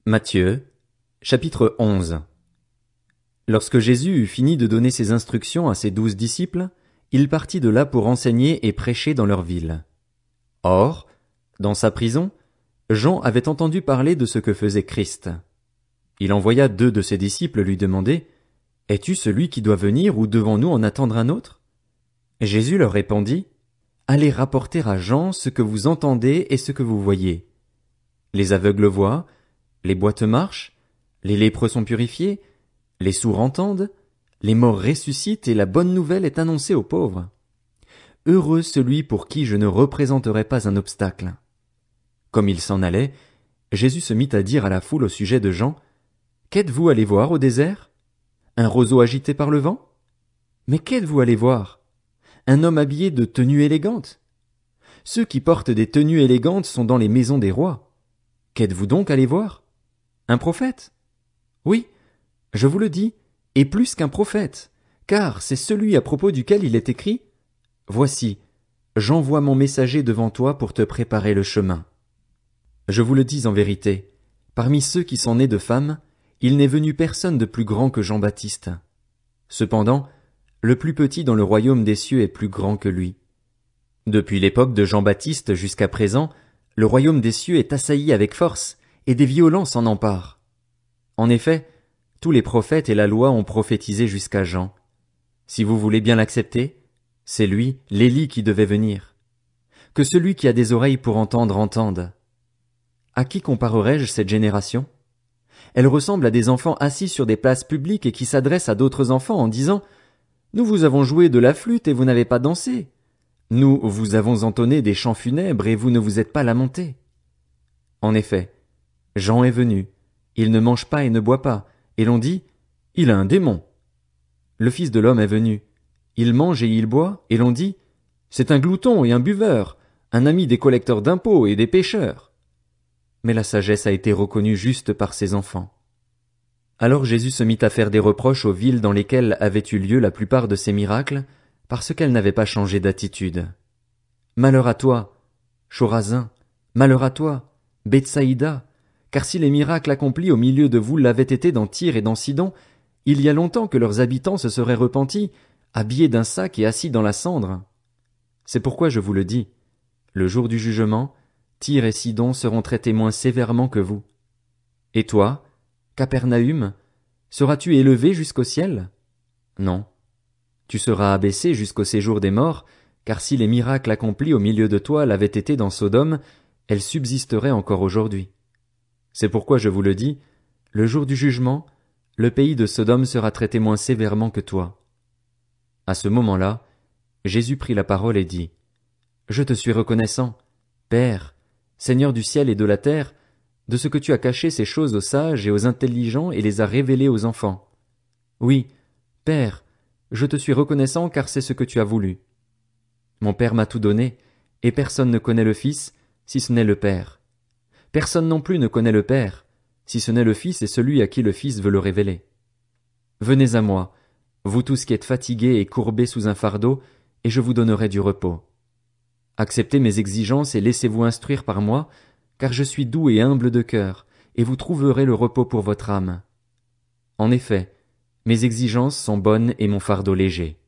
Matthieu, chapitre 11. Lorsque Jésus eut fini de donner ses instructions à ses 12 disciples, il partit de là pour enseigner et prêcher dans leur ville. Or, dans sa prison, Jean avait entendu parler de ce que faisait Christ. Il envoya 2 de ses disciples lui demander, « Es-tu celui qui doit venir ou devons-nous en attendre un autre ?» Jésus leur répondit, « Allez rapporter à Jean ce que vous entendez et ce que vous voyez. Les aveugles voient, les boiteux marchent, les lépreux sont purifiés, les sourds entendent, les morts ressuscitent et la bonne nouvelle est annoncée aux pauvres. Heureux celui pour qui je ne représenterai pas un obstacle. » Comme il s'en allait, Jésus se mit à dire à la foule au sujet de Jean, « Qu'êtes-vous allé voir au désert? Un roseau agité par le vent? Mais qu'êtes-vous allé voir? Un homme habillé de tenues élégantes? Ceux qui portent des tenues élégantes sont dans les maisons des rois. Qu'êtes-vous donc allé voir? Un prophète? Oui, je vous le dis, et plus qu'un prophète, car c'est celui à propos duquel il est écrit, « Voici, j'envoie mon messager devant toi pour te préparer le chemin. » Je vous le dis en vérité, parmi ceux qui sont nés de femmes, il n'est venu personne de plus grand que Jean-Baptiste. Cependant, le plus petit dans le royaume des cieux est plus grand que lui. Depuis l'époque de Jean-Baptiste jusqu'à présent, le royaume des cieux est assailli avec force, et des violents s'en emparent. En effet, tous les prophètes et la loi ont prophétisé jusqu'à Jean. Si vous voulez bien l'accepter, c'est lui, l'Élie, qui devait venir. Que celui qui a des oreilles pour entendre entende. À qui comparerai-je cette génération? Elle ressemble à des enfants assis sur des places publiques et qui s'adressent à d'autres enfants en disant « Nous vous avons joué de la flûte et vous n'avez pas dansé. Nous vous avons entonné des chants funèbres et vous ne vous êtes pas lamentés. » En effet, Jean est venu, il ne mange pas et ne boit pas, et l'on dit « Il a un démon. » Le Fils de l'homme est venu, il mange et il boit, et l'on dit « C'est un glouton et un buveur, un ami des collecteurs d'impôts et des pécheurs. » Mais la sagesse a été reconnue juste par ses enfants. Alors Jésus se mit à faire des reproches aux villes dans lesquelles avaient eu lieu la plupart de ses miracles, parce qu'elles n'avaient pas changé d'attitude. « Malheur à toi, Chorazin, malheur à toi, Bethsaïda, car si les miracles accomplis au milieu de vous l'avaient été dans Tyr et dans Sidon, il y a longtemps que leurs habitants se seraient repentis, habillés d'un sac et assis dans la cendre. C'est pourquoi je vous le dis, le jour du jugement, Tyr et Sidon seront traités moins sévèrement que vous. Et toi, Capernaüm, seras-tu élevé jusqu'au ciel? Non. Tu seras abaissé jusqu'au séjour des morts, car si les miracles accomplis au milieu de toi l'avaient été dans Sodome, elles subsisteraient encore aujourd'hui. C'est pourquoi je vous le dis, le jour du jugement, le pays de Sodome sera traité moins sévèrement que toi. À ce moment-là, Jésus prit la parole et dit, « Je te suis reconnaissant, Père, Seigneur du ciel et de la terre, de ce que tu as caché ces choses aux sages et aux intelligents et les as révélées aux enfants. Oui, Père, je te suis reconnaissant car c'est ce que tu as voulu. Mon Père m'a tout donné, et personne ne connaît le Fils, si ce n'est le Père. Personne non plus ne connaît le Père, si ce n'est le Fils et celui à qui le Fils veut le révéler. Venez à moi, vous tous qui êtes fatigués et courbés sous un fardeau, et je vous donnerai du repos. Acceptez mes exigences et laissez-vous instruire par moi, car je suis doux et humble de cœur, et vous trouverez le repos pour votre âme. En effet, mes exigences sont bonnes et mon fardeau léger.